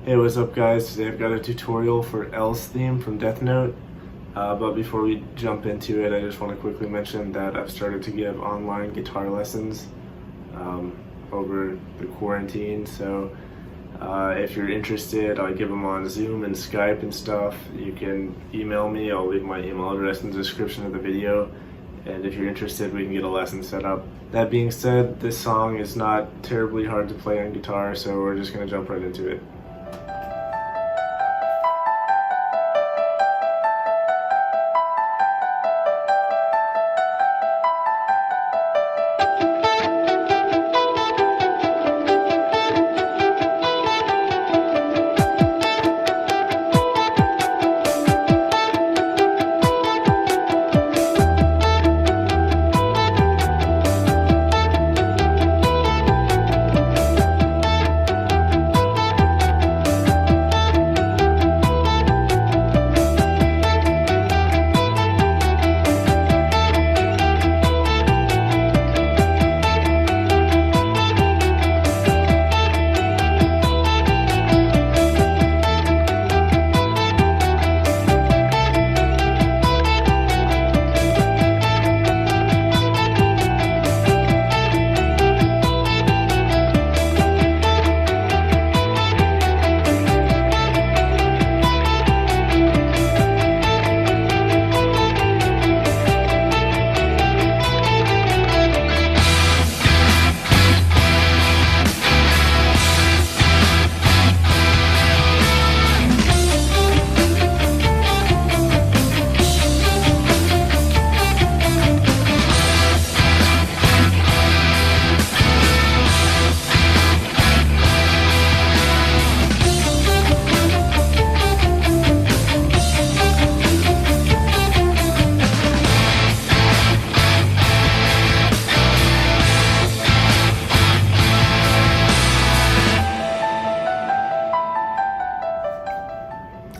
Hey, what's up guys? Today I've got a tutorial for L's theme from Death Note. But before we jump into it, I just want to quickly mention that I've started to give online guitar lessons over the quarantine. So if you're interested, I give them on Zoom and Skype and stuff. You can email me. I'll leave my email address in the description of the video. And if you're interested, we can get a lesson set up. That being said, this song is not terribly hard to play on guitar, so we're just going to jump right into it.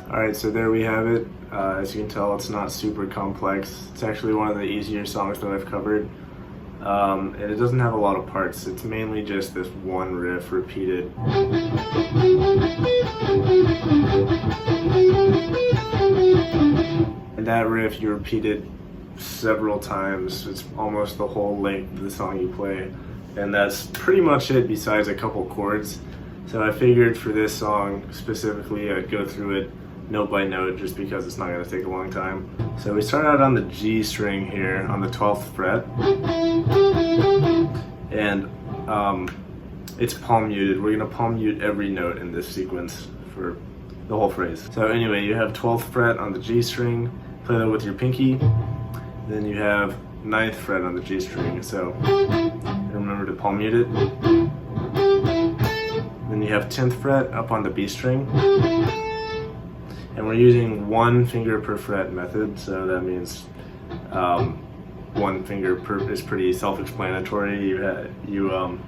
Alright, so there we have it. As you can tell, it's not super complex. It's actually one of the easier songs that I've covered. And it doesn't have a lot of parts. It's mainly just this one riff repeated. And that riff you repeated several times. It's almost the whole length of the song you play. And that's pretty much it besides a couple chords. So I figured for this song specifically, I'd go through it note by note just because it's not going to take a long time. So we start out on the G string here on the 12th fret. And it's palm muted. We're going to palm mute every note in this sequence for the whole phrase. So anyway, you have 12th fret on the G string, play that with your pinky. Then you have 9th fret on the G string, so remember to palm mute it. Then you have 10th fret up on the B string. And we're using one finger per fret method, so that means one finger per is pretty self-explanatory. I don't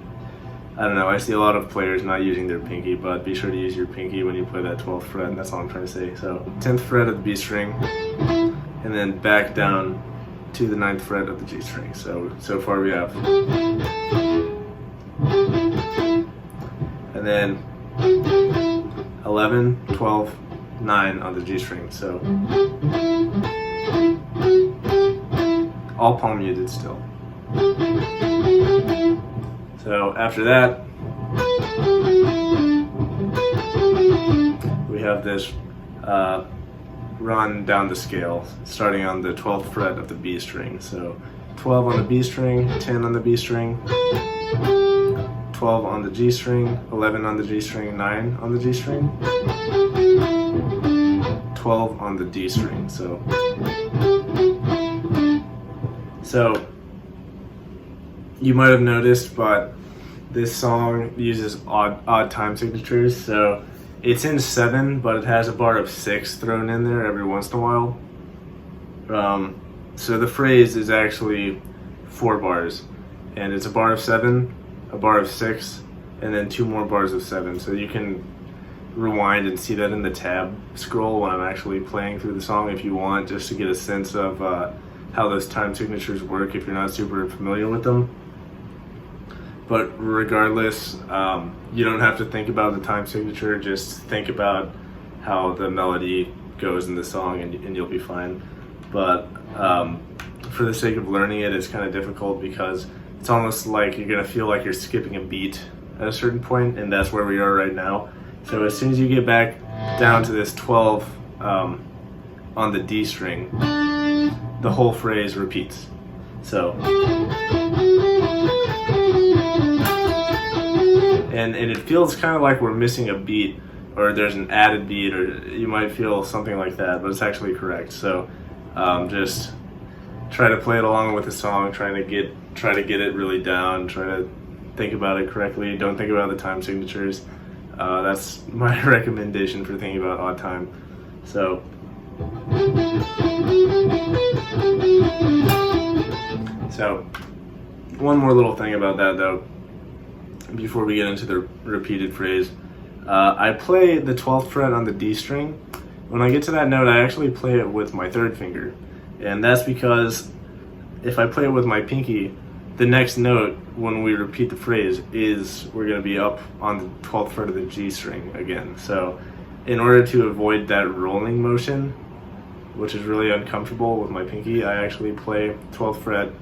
know, I see a lot of players not using their pinky, but be sure to use your pinky when you play that 12th fret, and that's all I'm trying to say. So 10th fret of the B string, and then back down to the 9th fret of the G string. So far we have. And then 11, 12, 9 on the G string, so all palm muted still. So after that, we have this run down the scale, starting on the 12th fret of the B string. So 12 on the B string, 10 on the B string, 12 on the G string, 11 on the G string, 9 on the G string, 12 on the D string. So you might have noticed, but this song uses odd time signatures. So it's in 7, but it has a bar of 6 thrown in there every once in a while. So the phrase is actually 4 bars, and it's a bar of 7, a bar of 6, and then 2 more bars of 7. So you can rewind and see that in the tab scroll when I'm actually playing through the song if you want, just to get a sense of how those time signatures work if you're not super familiar with them. But regardless, you don't have to think about the time signature, just think about how the melody goes in the song and you'll be fine. But for the sake of learning it, it's kind of difficult because it's almost like you're gonna feel like you're skipping a beat at a certain point, and that's where we are right now. So as soon as you get back down to this 12 on the D string, the whole phrase repeats. So, and it feels kind of like we're missing a beat, or there's an added beat, or you might feel something like that, but it's actually correct. So just try to play it along with the song, try to get it really down, try to think about it correctly. Don't think about the time signatures. That's my recommendation for thinking about odd time. So one more little thing about that though, before we get into the repeated phrase. I play the 12th fret on the D string. When I get to that note, I actually play it with my third finger. And that's because if I play it with my pinky, the next note when we repeat the phrase is we're going to be up on the 12th fret of the G string again. So in order to avoid that rolling motion, which is really uncomfortable with my pinky, I actually play 12th fret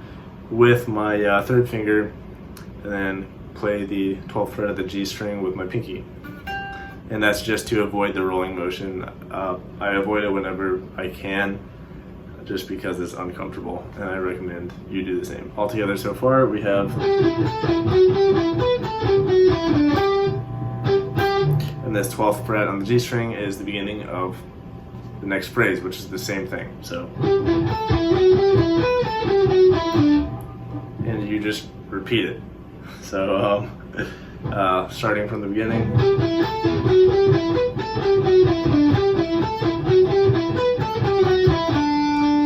with my third finger and then play the 12th fret of the G string with my pinky. And that's just to avoid the rolling motion. I avoid it whenever I can, just because it's uncomfortable, and I recommend you do the same. Altogether so far, we have, and this 12th fret on the G string is the beginning of the next phrase, which is the same thing. So, and you just repeat it. So, starting from the beginning.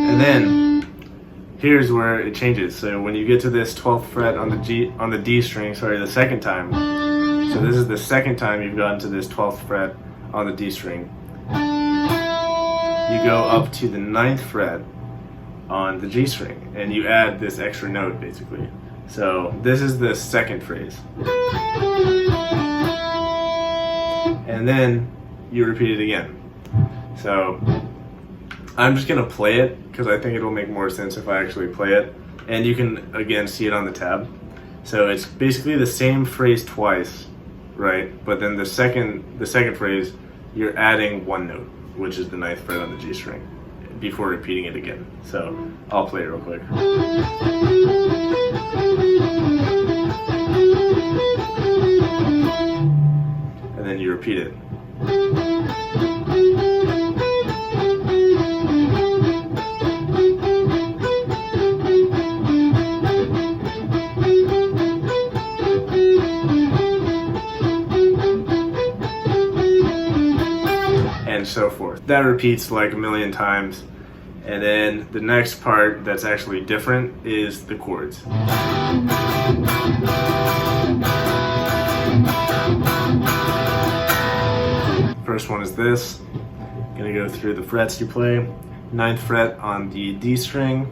And then here's where it changes. So when you get to this 12th fret on the D string, the second time. So this is the second time you've gotten to this 12th fret on the D string. You go up to the 9th fret on the G string, and you add this extra note basically. So this is the second phrase. And then you repeat it again. So I'm just gonna play it because I think it'll make more sense if I actually play it. And you can again see it on the tab. So it's basically the same phrase twice, right? But then the second phrase, you're adding one note, which is the 9th fret on the G string, before repeating it again. So I'll play it real quick. And then you repeat it. And so forth. That repeats like a million times. And then the next part that's actually different is the chords. First one is this. Gonna go through the frets you play. 9th fret on the D string,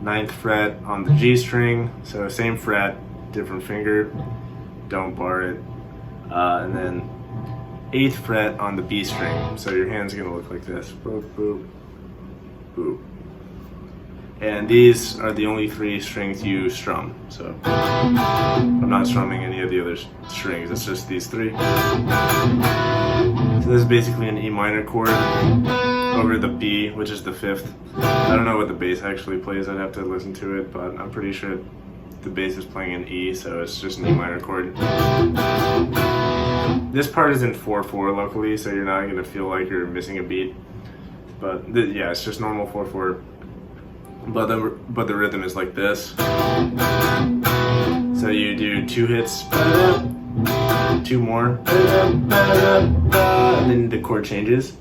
9th fret on the G string, so same fret, different finger, don't bar it. And then 8th fret on the B string, so your hand's gonna look like this. Boop, boop, boop. And these are the only 3 strings you strum. So I'm not strumming any of the other strings, it's just these 3. So this is basically an E minor chord over the B, which is the 5th. I don't know what the bass actually plays, I'd have to listen to it, but I'm pretty sure the bass is playing an E, so it's just an E minor chord. This part is in 4/4 locally, so you're not gonna feel like you're missing a beat. But yeah, it's just normal 4/4. But the rhythm is like this. So you do 2 hits, 2 more, and then the chord changes.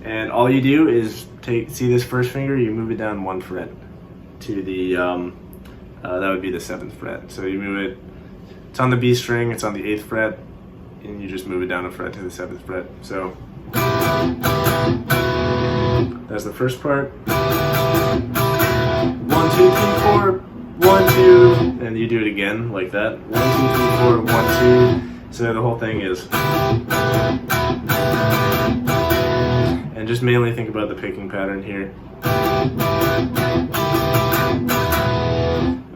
And all you do is see this first finger, you move it down 1 fret to the, that would be the 7th fret. So you move it, it's on the B string, it's on the 8th fret, and you just move it down a fret to the 7th fret. So that's the first part. 1, 2, 3, 4, 1, 2, and you do it again like that. 1, 2, 3, 4, 1, 2. So the whole thing is, and just mainly think about the picking pattern here.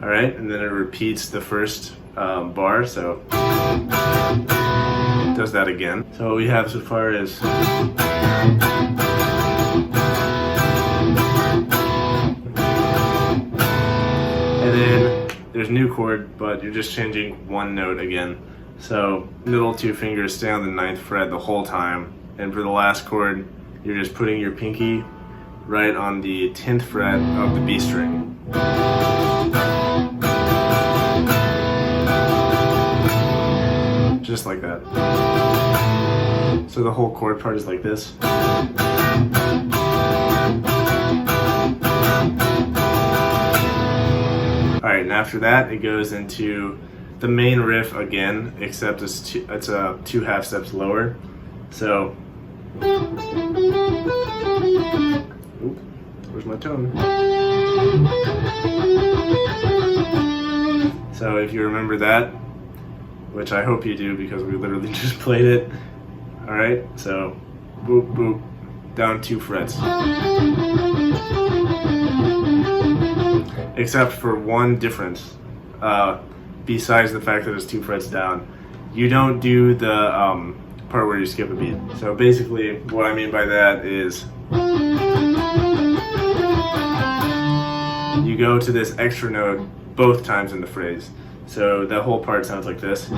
All right, and then it repeats the first bar, so it does that again. So what we have so far is and then there's new chord, but you're just changing one note again. So middle two fingers stay on the 9th fret the whole time, and for the last chord, you're just putting your pinky right on the 10th fret of the B string. Just like that. So the whole chord part is like this. Alright, and after that it goes into the main riff again, except it's 2 half steps lower. So, oop, where's my tone? So if you remember that, which I hope you do because we literally just played it. Alright, so boop boop, down 2 frets. Except for one difference, besides the fact that it's 2 frets down. You don't do the part where you skip a beat. So basically what I mean by that is you go to this extra note both times in the phrase. So that whole part sounds like this.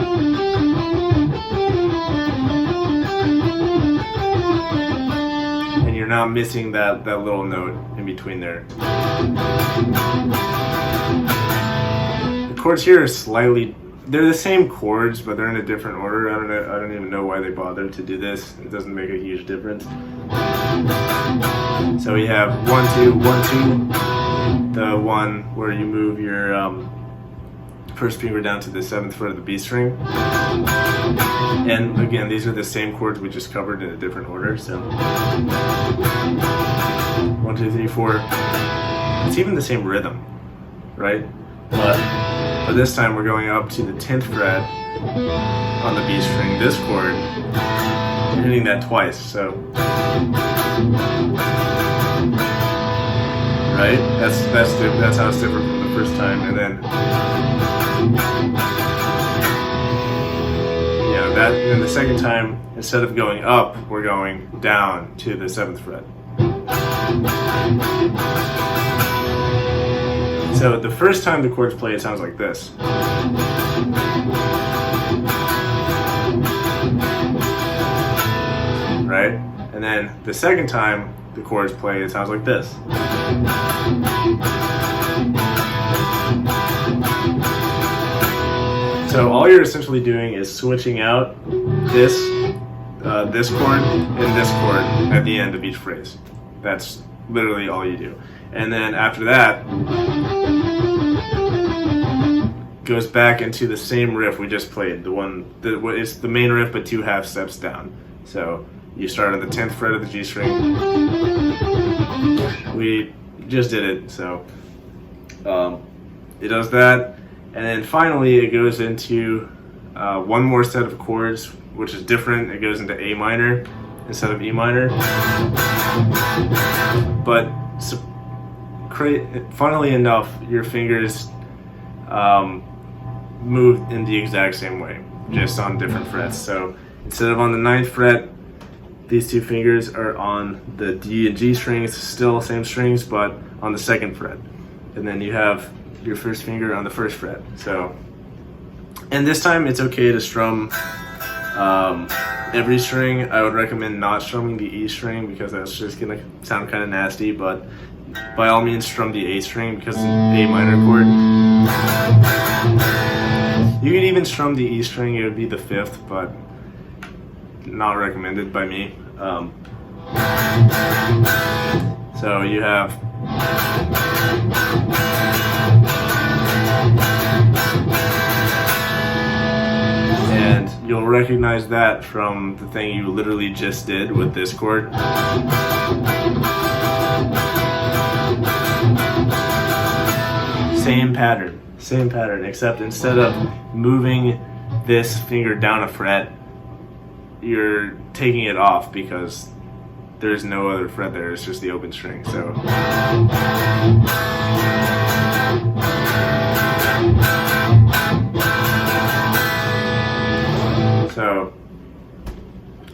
And you're not missing that little note in between there. The chords here are slightly, they're the same chords, but they're in a different order. I don't even know why they bothered to do this. It doesn't make a huge difference. So we have 1, 2, 1, 2. The one where you move your first finger down to the 7th fret of the B string. And again, these are the same chords we just covered in a different order. So 1, 2, 3, 4. It's even the same rhythm, right? But this time we're going up to the 10th fret on the B string, this chord, and hitting that twice. So, right? That's how it's different from the first time. And then, yeah, that. And the second time, instead of going up, we're going down to the 7th fret. So the first time the chords play, it sounds like this. Right? And then the second time the chords play, it sounds like this. So all you're essentially doing is switching out this chord and this chord at the end of each phrase. That's literally all you do. And then after that, goes back into the same riff we just played. It's the main riff, but 2 half steps down. So you start on the 10th fret of the G string. We just did it, so it does that. And then finally it goes into one more set of chords, which is different. It goes into A minor instead of E minor. But funnily enough, your fingers move in the exact same way, just on different frets. So instead of on the 9th fret, these 2 fingers are on the D and G strings, still same strings, but on the 2nd fret. And then you have your first finger on the 1st fret. So, and this time it's okay to strum every string. I would recommend not strumming the E string because that's just gonna sound kind of nasty, but by all means strum the A string because it's an A minor chord. You could even strum the E string, it would be the 5th, but not recommended by me. So you have and you'll recognize that from the thing you literally just did with this chord. Same pattern, Same pattern, except instead of moving this finger down a fret, you're taking it off because there's no other fret there, it's just the open string. So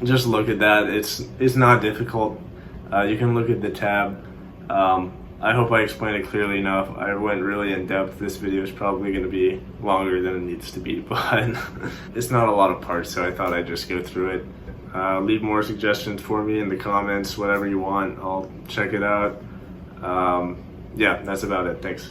just look at that. It's not difficult. You can look at the tab. I hope I explained it clearly enough. I went really in depth. This video is probably going to be longer than it needs to be, but it's not a lot of parts, so I thought I'd just go through it. Leave more suggestions for me in the comments, whatever you want. I'll check it out. Yeah, that's about it. Thanks.